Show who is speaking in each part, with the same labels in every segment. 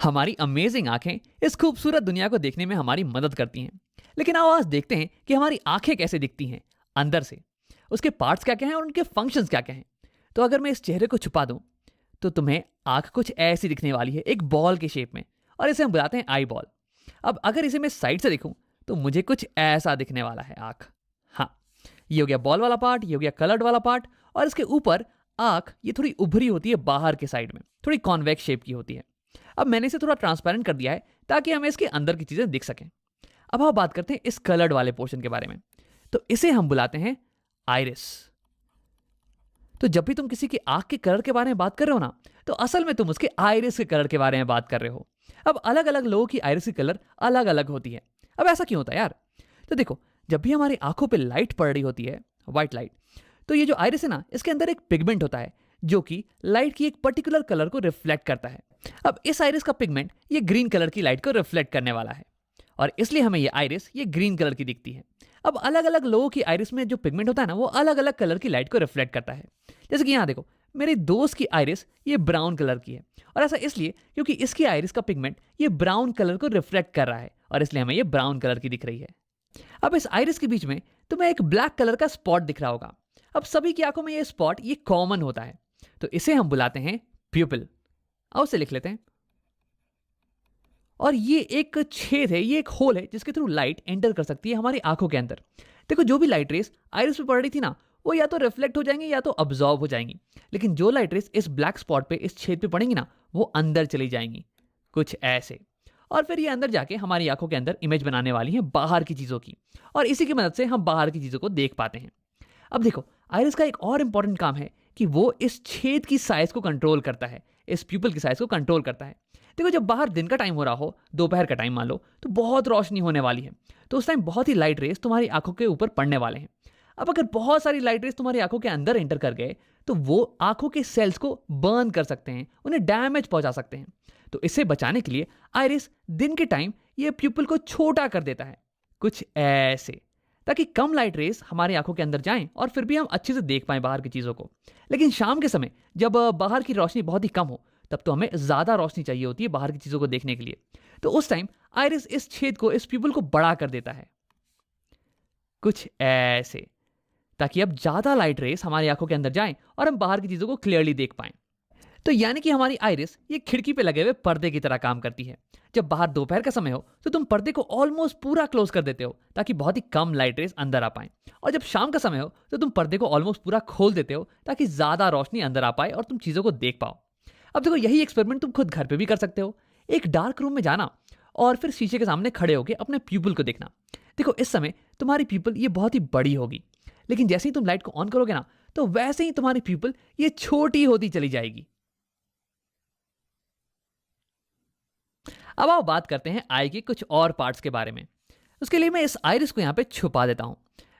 Speaker 1: हमारी अमेजिंग आंखें इस खूबसूरत दुनिया को देखने में हमारी मदद करती हैं। लेकिन आओ आज देखते हैं कि हमारी आंखें कैसे दिखती हैं अंदर से। उसके पार्ट्स क्या क्या हैं और उनके फंक्शंस क्या क्या हैं। तो अगर मैं इस चेहरे को छुपा दूं तो तुम्हें आंख कुछ ऐसी दिखने वाली है, एक बॉल के शेप में, और इसे हम बुलाते हैं आई बॉल। अब अगर इसे मैं साइड से देखूं तो मुझे कुछ ऐसा दिखने वाला है आंख। हाँ, ये हो गया बॉल वाला पार्ट, ये हो गया कलर्ड वाला पार्ट, और इसके ऊपर आंख ये थोड़ी उभरी होती है बाहर के साइड में, थोड़ी कॉन्वेक्स शेप की होती है। अब मैंने इसे थोड़ा ट्रांसपेरेंट कर दिया है ताकि हमें इसके अंदर की चीजें दिख सकें। अब हम बात करते हैं इस कलर्ड वाले पोर्शन के बारे में। तो इसे हम बुलाते हैं आइरिस। तो जब भी तुम किसी की आंख के कलर के बारे में बात कर रहे हो ना, तो असल में तुम उसके आइरिस के कलर के बारे में बात कर रहे हो। अब अलग अलग लोगों की आइरिस की कलर अलग अलग होती है। अब ऐसा क्यों होता है यार? तो देखो, जब भी हमारी आंखों पे लाइट पड़ रही होती है, व्हाइट लाइट, तो ये जो आइरिस है ना, इसके अंदर एक पिगमेंट होता है जो कि लाइट की एक पर्टिकुलर कलर को रिफ्लेक्ट करता है। अब इस आइरिस का पिगमेंट ये ग्रीन कलर की लाइट को रिफ्लेक्ट करने वाला है, और इसलिए हमें ये आइरिस ये ग्रीन कलर की दिखती है। अब अलग अलग लोगों की आइरिस में जो पिगमेंट होता है ना, वो अलग अलग कलर की लाइट को रिफ्लेक्ट करता है। जैसे कि यहाँ देखो, मेरे दोस्त की आइरिस ये ब्राउन कलर की है, और ऐसा इसलिए क्योंकि इसकी आइरिस का पिगमेंट ये ब्राउन कलर को रिफ्लेक्ट कर रहा है, और इसलिए हमें ये ब्राउन कलर की दिख रही है। अब इस आइरिस के बीच में तुम्हें एक ब्लैक कलर का स्पॉट दिख रहा होगा। अब सभी की आंखों में ये स्पॉट ये कॉमन होता है, तो इसे हम बुलाते हैं प्यूपिल। आओ उसे लिख लेते हैं। और ये एक छेद है, ये एक होल है जिसके थ्रू लाइट एंटर कर सकती है हमारी आंखों के अंदर। देखो, जो भी लाइट रेस आइरिस पे पड़ रही थी ना, वो या तो रिफ्लेक्ट हो जाएंगी या तो अब्जॉर्ब हो जाएंगी। लेकिन जो लाइट रेस इस ब्लैक स्पॉट पे, इस छेद पे पड़ेंगी ना, वो अंदर चली जाएंगी, कुछ ऐसे। और फिर ये अंदर जाके हमारी आंखों के अंदर इमेज बनाने वाली है बाहर की चीजों की, और इसी की मदद से हम बाहर की चीजों को देख पाते हैं। अब देखो, आइरिस का एक और इंपॉर्टेंट काम है कि वो इस छेद की साइज को कंट्रोल करता है, इस प्यूपिल की साइज को कंट्रोल करता है। देखो, जब बाहर दिन का टाइम हो रहा हो, दोपहर का टाइम मान लो, तो बहुत रोशनी होने वाली है, तो उस टाइम बहुत ही लाइट रेस तुम्हारी आंखों के ऊपर पड़ने वाले हैं। अब अगर बहुत सारी लाइट रेस तुम्हारी आंखों के अंदर एंटर कर गए, तो वो आंखों के सेल्स को बर्न कर सकते हैं, उन्हें डैमेज पहुंचा सकते हैं। तो इससे बचाने के लिए आइरिस दिन के टाइम ये प्यूपिल को छोटा कर देता है, कुछ ऐसे, ताकि कम लाइट रेस हमारी आंखों के अंदर जाएं और फिर भी हम अच्छे से देख पाएं बाहर की चीजों को। लेकिन शाम के समय जब बाहर की रोशनी बहुत ही कम हो, तब तो हमें ज्यादा रोशनी चाहिए होती है बाहर की चीजों को देखने के लिए। तो उस टाइम आइरिस इस छेद को, इस प्यूपिल को बड़ा कर देता है, कुछ ऐसे, ताकि अब ज्यादा लाइट रेस हमारी आंखों के अंदर जाएं और हम बाहर की चीजों को क्लियरली देख पाएं। तो यानी कि हमारी आइरिस ये खिड़की पे लगे हुए पर्दे की तरह काम करती है। जब बाहर दोपहर का समय हो तो तुम पर्दे को ऑलमोस्ट पूरा क्लोज कर देते हो ताकि बहुत ही कम लाइट रेस अंदर आ पाए, और जब शाम का समय हो तो तुम पर्दे को ऑलमोस्ट पूरा खोल देते हो ताकि ज्यादा रोशनी अंदर आ पाए और तुम चीजों को देख पाओ। अब देखो, यही एक्सपेरिमेंट तुम खुद घर पे भी कर सकते हो। एक डार्क रूम में जाना और फिर शीशे के सामने खड़े होकर अपने प्यूपिल को देखना। देखो, इस समय तुम्हारी प्यूपिल ये बहुत ही बड़ी होगी, लेकिन जैसे ही तुम लाइट को ऑन करोगे ना, तो वैसे ही तुम्हारी प्यूपिल ये छोटी होती चली जाएगी। अब आओ बात करते हैं आई के कुछ और पार्ट्स के बारे में। उसके लिए मैं इस आइरिस को यहाँ पे छुपा देता हूँ।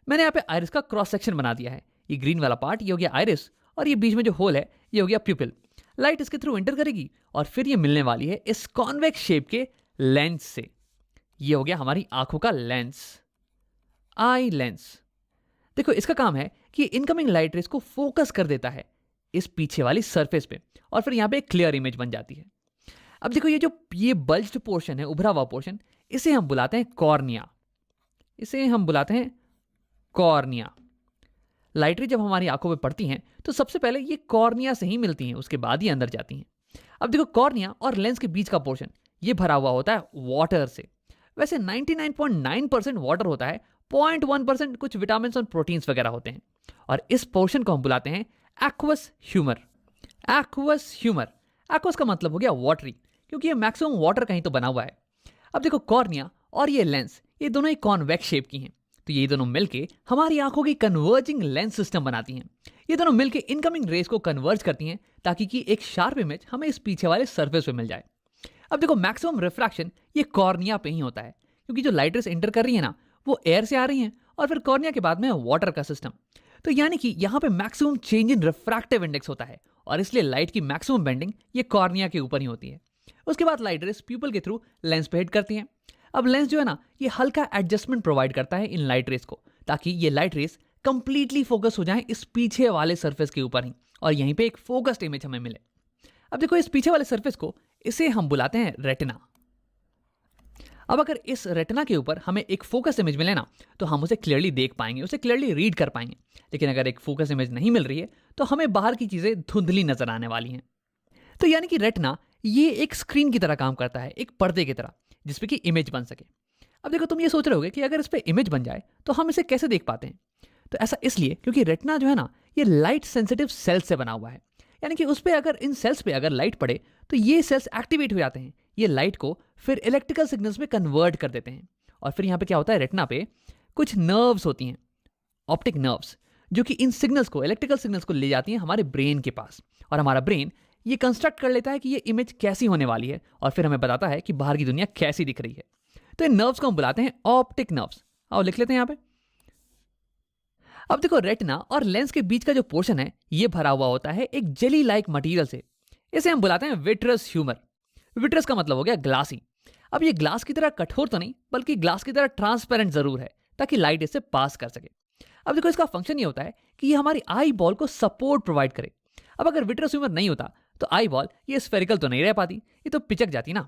Speaker 1: मैंने यहाँ पे आइरिस का क्रॉस सेक्शन बना दिया है। ये ग्रीन वाला पार्ट ये हो गया आइरिस, और ये बीच में जो होल है ये हो गया प्यूपिल। लाइट इसके थ्रू एंटर करेगी और फिर ये मिलने वाली है इस कॉन्वेक्स शेप के लेंस से। ये हो गया हमारी आंखों का लेंस, आई लेंस। देखो, इसका काम है कि इनकमिंग लाइट रेस को फोकस कर देता है इस पीछे वाली सरफेस पे, और फिर यहाँ पे एक क्लियर इमेज बन जाती है। अब देखो, ये बल्ज्ड पोर्शन है, उभरा हुआ पोर्शन, इसे हम बुलाते हैं कॉर्निया। इसे हम बुलाते हैं कॉर्निया। लाइट रे जब हमारी आंखों पे पड़ती हैं तो सबसे पहले ये कॉर्निया से ही मिलती हैं, उसके बाद ही अंदर जाती हैं। अब देखो, कॉर्निया और लेंस के बीच का पोर्शन ये भरा हुआ होता है वाटर से। वैसे 99.9% वाटर होता है, 0.1% कुछ विटामिन और प्रोटीन्स वगैरह होते हैं, और इस पोर्शन को हम बुलाते हैं aqueous humour. Aqueous humour, aqueous का मतलब हो गया वाटरी, क्योंकि ये मैक्सिमम वाटर का ही तो बना हुआ है। अब देखो, कॉर्निया और ये लेंस ये दोनों ही कॉन्वेक्स शेप की हैं, तो ये दोनों मिलके हमारी आंखों की कन्वर्जिंग लेंस सिस्टम बनाती हैं। ये दोनों मिलके इनकमिंग रेस को कन्वर्ज करती हैं ताकि कि एक शार्प इमेज हमें इस पीछे वाले सरफेस पे मिल जाए। अब देखो, मैक्सिमम रिफ्रैक्शन ये कॉर्निया पे ही होता है, क्योंकि जो लाइट रेस एंटर कर रही है ना, वो एयर से आ रही हैं, और फिर कॉर्निया के बाद में वाटर का सिस्टम। तो यानी कि यहाँ पे maximum change in refractive index होता है, और इसलिए लाइट की मैक्सिमम बेंडिंग ये कॉर्निया के ऊपर ही होती है। उसके बाद लाइट रेस प्यूपिल के थ्रू लेंस पे हिट करती हैं। अब लेंस जो है ना, ये हल्का एडजस्टमेंट प्रोवाइड करता है इन लाइट रेस को, ताकि ये लाइट रेस कंप्लीटली फोकस हो जाए इस पीछे वाले सरफेस के ऊपर ही, और यहीं पे एक फोकस्ड इमेज हमें मिले। अब देखो, इस पीछे वाले सरफेस को इसे हम बुलाते हैं रेटिना। अब अगर इस रेटिना के ऊपर हमें एक फोकस इमेज मिले ना, तो हम उसे क्लियरली देख पाएंगे, उसे क्लियरली रीड कर पाएंगे। लेकिन अगर एक फोकस इमेज नहीं मिल रही है तो हमें बाहर की चीज़ें धुंधली नजर आने वाली हैं। तो यानी कि रेटिना ये एक स्क्रीन की तरह काम करता है, एक पर्दे की तरह, जिसपे कि इमेज बन सके। अब देखो, तुम ये सोच रहे होगे कि अगर इस पे इमेज बन जाए तो हम इसे कैसे देख पाते हैं। तो ऐसा इसलिए क्योंकि रेटिना जो है ना, ये लाइट सेंसिटिव सेल्स से बना हुआ है। यानी कि उस पे अगर इन सेल्स पे अगर लाइट पड़े तो ये सेल्स एक्टिवेट हो जाते हैं, ये लाइट को फिर इलेक्ट्रिकल सिग्नल्स में कन्वर्ट कर देते हैं। और फिर यहाँ पे क्या होता है, रेटिना पे कुछ नर्व्स होती हैं, ऑप्टिक नर्व्स, जो कि इन सिग्नल्स को, इलेक्ट्रिकल सिग्नल्स को ले जाती हैं हमारे ब्रेन के पास। और हमारा ब्रेन ये कंस्ट्रक्ट कर लेता है कि ये इमेज कैसी होने वाली है, और फिर हमें बताता है कि बाहर की दुनिया कैसी दिख रही है। तो इन नर्व्स को हम बुलाते हैं ऑप्टिक नर्व्स। आओ लिख लेते हैं यहाँ पे। अब देखो, रेटिना और लेंस के बीच का जो पोर्शन है ये भरा हुआ होता है एक जेली लाइक मटेरियल से। इसे हम बुलाते हैं विट्रस ह्यूमर। विट्रस का मतलब हो गया ग्लासी। अब ये ग्लास की तरह कठोर तो नहीं, बल्कि ग्लास की तरह ट्रांसपेरेंट जरूर है, ताकि लाइट इससे पास कर सके। अब देखो, इसका फंक्शन ये होता है कि ये हमारी आई बॉल को सपोर्ट प्रोवाइड करे। अब अगर विट्रस ह्यूमर नहीं होता तो आई बॉल ये स्फेरिकल तो नहीं रह पाती, ये तो पिचक जाती ना।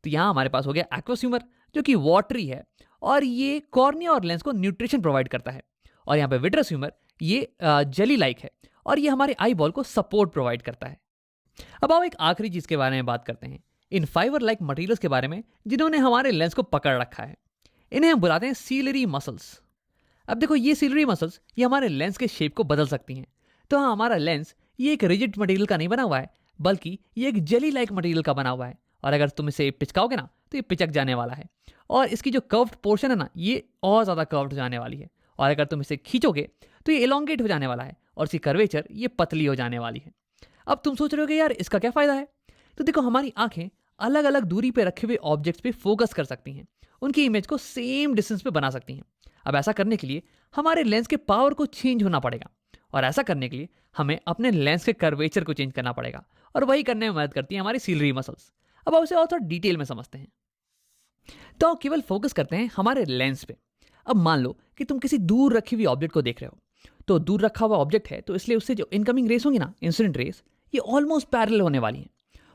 Speaker 1: तो यहाँ हमारे पास हो गया एक्वस ह्यूमर, जो कि वाटरी है, और ये कॉर्निया और लेंस को न्यूट्रिशन प्रोवाइड करता है। और यहाँ पे विट्रस ह्यूमर ये जेली लाइक है, और ये हमारे आई बॉल को सपोर्ट प्रोवाइड करता है। अब आओ एक आखिरी चीज के बारे में बात करते हैं, इन फाइबर लाइक मटेरियल्स के बारे में जिन्होंने हमारे लेंस को पकड़ रखा है। इन्हें हम बुलाते हैं सीलरी मसल्स। अब देखो, ये सीलरी मसल्स ये हमारे लेंस के शेप को बदल सकती हैं। तो हाँ, हमारा लेंस ये एक रिजिड मटेरियल का नहीं बना हुआ है, बल्कि ये एक जेली लाइक मटेरियल का बना हुआ है। और अगर तुम इसे पिचकाओगे ना तो ये पिचक जाने वाला है, और इसकी जो कर्व्ड पोर्शन है ना, ये और ज़्यादा कर्व्ड हो जाने वाली है। और अगर तुम इसे खींचोगे तो ये एलोंगेट हो जाने वाला है, और इसकी कर्वेचर ये पतली हो जाने वाली है। अब तुम सोच रहे हो कि यार इसका क्या फ़ायदा है। तो देखो, हमारी आंखें अलग अलग दूरी पे रखे हुए ऑब्जेक्ट्स पे फोकस कर सकती हैं, उनकी इमेज को सेम डिस्टेंस पे बना सकती हैं। अब ऐसा करने के लिए हमारे लेंस के पावर को चेंज होना पड़ेगा, और ऐसा करने के लिए हमें अपने लेंस के कर्वेचर को चेंज करना पड़ेगा, और वही करने में मदद करती है हमारी सीलरी मसल्स। अब आप उसे और थोड़ा डिटेल में समझते हैं। तो केवल फोकस करते हैं हमारे लेंस पे। अब मान लो कि तुम किसी दूर रखी हुई ऑब्जेक्ट को देख रहे हो। तो दूर रखा हुआ ऑब्जेक्ट है, तो इसलिए उससे जो इनकमिंग रेस होंगी ना, इंसिडेंट रेस, ये ऑलमोस्ट पैरेलल होने वाली हैं।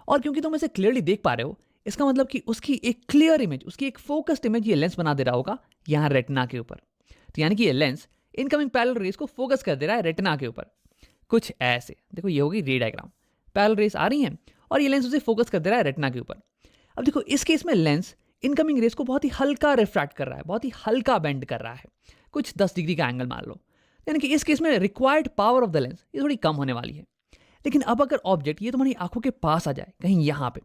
Speaker 1: और क्योंकि तुम इसे क्लियरली देख पा रहे हो, इसका मतलब कि उसकी एक क्लियर इमेज, उसकी एक फोकस्ड इमेज ये लेंस बना दे रहा होगा यहाँ रेटिना के ऊपर। तो यानी कि ये लेंस इनकमिंग पैरेलल रेस को फोकस कर दे रहा है रेटिना के ऊपर, कुछ ऐसे। देखो, ये होगी रे डायग्राम, पैरेलल रेस आ रही हैं और ये लेंस उसे फोकस कर दे रहा है रेटिना के ऊपर। अब देखो, इस केस में लेंस इनकमिंग रेस को बहुत ही हल्का रिफ्रैक्ट कर रहा है, बहुत ही हल्का बेंड कर रहा है, कुछ 10 डिग्री का एंगल मान लो। यानी कि इस केस में required power of the lens ये थोड़ी कम होने वाली है। लेकिन अब अगर ऑब्जेक्ट ये तुम्हारी आंखों के पास आ जाए, कहीं यहाँ पे,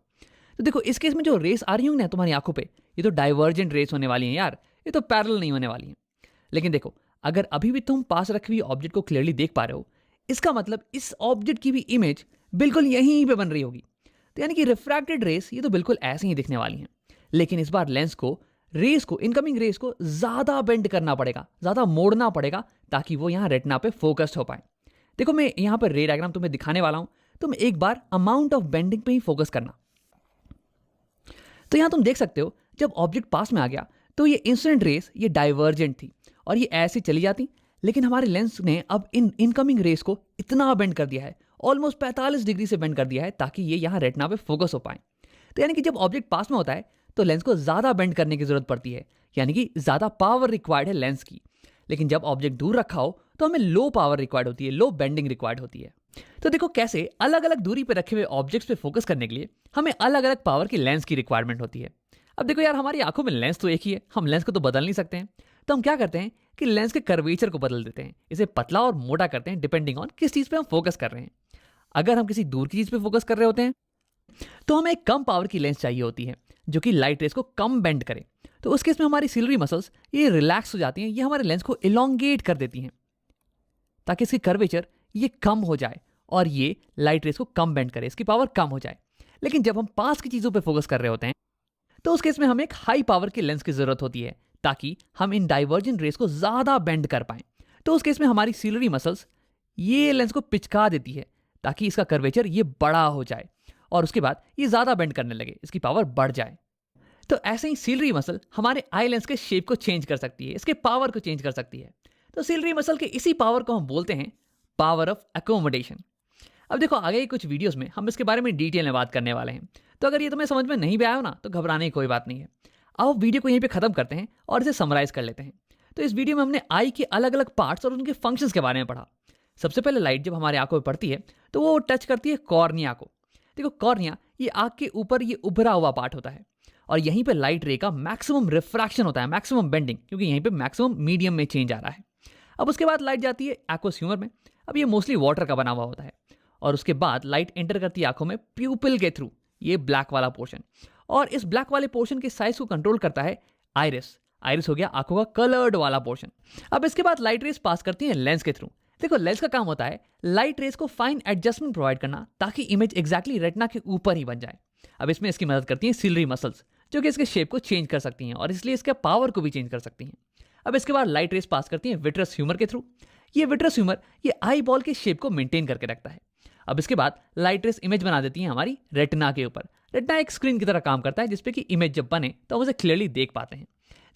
Speaker 1: तो देखो इस केस में जो रेस आ रही होंगी ना तुम्हारी आंखों पे, ये तो डाइवर्जेंट रेस होने वाली हैं यार, ये तो पैरेलल नहीं होने वाली हैं। लेकिन देखो, अगर अभी भी तुम पास रखी हुई ऑब्जेक्ट को क्लियरली देख पा रहे हो, इसका मतलब इस ऑब्जेक्ट की भी इमेज बिल्कुल यहीं पे बन रही होगी। तो यानी कि रिफ्रैक्टेड रेस ये तो बिल्कुल ऐसे ही दिखने वाली हैं। लेकिन इस बार लेंस को, रेस को, इनकमिंग रेस को ज़्यादा बेंड करना पड़ेगा, ज़्यादा मोड़ना पड़ेगा, ताकि वो यहाँ रेटिना पे फोकस्ड हो पाए। देखो, मैं यहाँ पर रे डायग्राम तुम्हें दिखाने वाला हूँ, तुम एक बार अमाउंट ऑफ बेंडिंग पे ही फोकस करना। तो यहाँ तुम देख सकते हो, जब ऑब्जेक्ट पास में आ गया तो ये इंसिडेंट रेस ये डाइवर्जेंट थी और ये ऐसे चली जाती। लेकिन हमारे लेंस ने अब इन इनकमिंग रेस को इतना बेंड कर दिया है, ऑलमोस्ट 45 डिग्री से बेंड कर दिया है, ताकि ये यहाँ रेटिना पे फोकस हो पाए। तो यानी कि जब ऑब्जेक्ट पास में होता है तो लेंस को ज़्यादा बेंड करने की जरूरत पड़ती है, यानी कि ज़्यादा पावर रिक्वायर्ड है लेंस की। लेकिन जब ऑब्जेक्ट दूर रखा हो तो हमें लो पावर रिक्वायर्ड होती है, लो बेंडिंग रिक्वायर्ड होती है। तो देखो कैसे अलग अलग दूरी पर रखे हुए ऑब्जेक्ट्स पे फोकस करने के लिए हमें अलग अलग पावर की लेंस की रिक्वायरमेंट होती है। अब देखो यार, हमारी आंखों में लेंस तो एक ही है, हम लेंस को तो बदल नहीं सकते हैं। तो हम क्या करते हैं कि लेंस के कर्वेचर को बदल देते हैं, इसे पतला और मोटा करते हैं डिपेंडिंग ऑन किस चीज़ पे हम फोकस कर रहे हैं। अगर हम किसी दूर की चीज़ पे फोकस कर रहे होते हैं तो हमें एक कम पावर की लेंस चाहिए होती है, जो कि लाइट रेस को कम बेंड करे। तो उस केस में हमारी सिलरी मसल्स ये रिलैक्स हो जाती हैं, ये हमारे लेंस को इलोंगेट कर देती हैं, ताकि इसकी कर्वेचर ये कम हो जाए और ये लाइट रेस को कम बेंड करे, इसकी पावर कम हो जाए। लेकिन जब हम पास की चीज़ों पे फोकस कर रहे होते हैं तो उस केस में हमें एक हाई पावर की लेंस की ज़रूरत होती है, ताकि हम इन डाइवर्जेंट रेस को ज़्यादा बेंड कर पाएं। तो उस केस में हमारी सिलरी मसल्स ये लेंस को पिचका देती है, ताकि इसका कर्वेचर ये बड़ा हो जाए और उसके बाद ये ज़्यादा बेंड करने लगे, इसकी पावर बढ़ जाए। तो ऐसे ही सिलरी मसल हमारे आई लेंस के शेप को चेंज कर सकती है, इसके पावर को चेंज कर सकती है। तो सिलरी मसल के इसी पावर को हम बोलते हैं पावर ऑफ एकोमोडेशन। अब देखो, आगे कुछ वीडियोस में हम इसके बारे में डिटेल में बात करने वाले हैं, तो अगर ये तुम्हें समझ में नहीं भी आया हो ना तो घबराने की कोई बात नहीं है। आओ वीडियो को यहीं पे खत्म करते हैं और इसे समराइज कर लेते हैं। तो इस वीडियो में हमने आई के अलग अलग पार्ट्स और उनके फंक्शंस के बारे में पढ़ा। सबसे पहले लाइट जब हमारे आंखों में पड़ती है तो वो टच करती है कॉर्निया को। देखो कॉर्निया ये आंख के ऊपर ये उभरा हुआ पार्ट होता है और यहीं पे लाइट रे का मैक्सिमम रिफ्रैक्शन होता है, मैक्सिमम बेंडिंग, क्योंकि यहीं पे मैक्सिमम मीडियम में चेंज आ रहा है। अब उसके बाद लाइट जाती है एक्वस ह्यूमर में। अब ये मोस्टली वाटर का बना हुआ होता है और उसके बाद लाइट एंटर करती है आंखों में प्यूपिल के थ्रू, ये ब्लैक वाला पोर्शन। और इस ब्लैक वाले पोर्शन के साइज को कंट्रोल करता है आइरिस। आइरिस हो गया आंखों का कलर्ड वाला पोर्शन। अब इसके बाद लाइट रेस पास करती है लेंस के थ्रू। देखो लेंस का काम होता है लाइट रेस को फाइन एडजस्टमेंट प्रोवाइड करना ताकि इमेज एग्जैक्टली रेटिना के ऊपर ही बन जाए। अब इसमें इसकी मदद करती हैं सिलरी मसल्स जो कि इसके शेप को चेंज कर सकती हैं और इसलिए इसके पावर को भी चेंज कर सकती हैं। अब इसके बाद लाइट रेस पास करती हैं विट्रस ह्यूमर के थ्रू। ये विट्रस ह्यूमर ये आई बॉल के शेप को मेंटेन करके रखता है। अब इसके बाद लाइट रेस इमेज बना देती हैं हमारी रेटिना के ऊपर। रेटिना एक स्क्रीन की तरह काम करता है जिसपे कि इमेज जब बने तो हम उसे क्लियरली देख पाते हैं।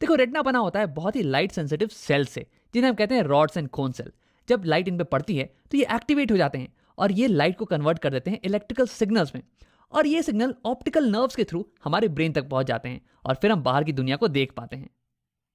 Speaker 1: देखो रेटिना बना होता है बहुत ही लाइट सेंसिटिव सेल से जिन्हें हम कहते हैं रॉड्स एंड कोन सेल। जब लाइट इन पे पड़ती है तो ये एक्टिवेट हो जाते हैं और ये लाइट को कन्वर्ट कर देते हैं इलेक्ट्रिकल सिग्नल्स में और ये सिग्नल ऑप्टिकल नर्व्स के थ्रू हमारे ब्रेन तक पहुंच जाते हैं और फिर हम बाहर की दुनिया को देख पाते हैं।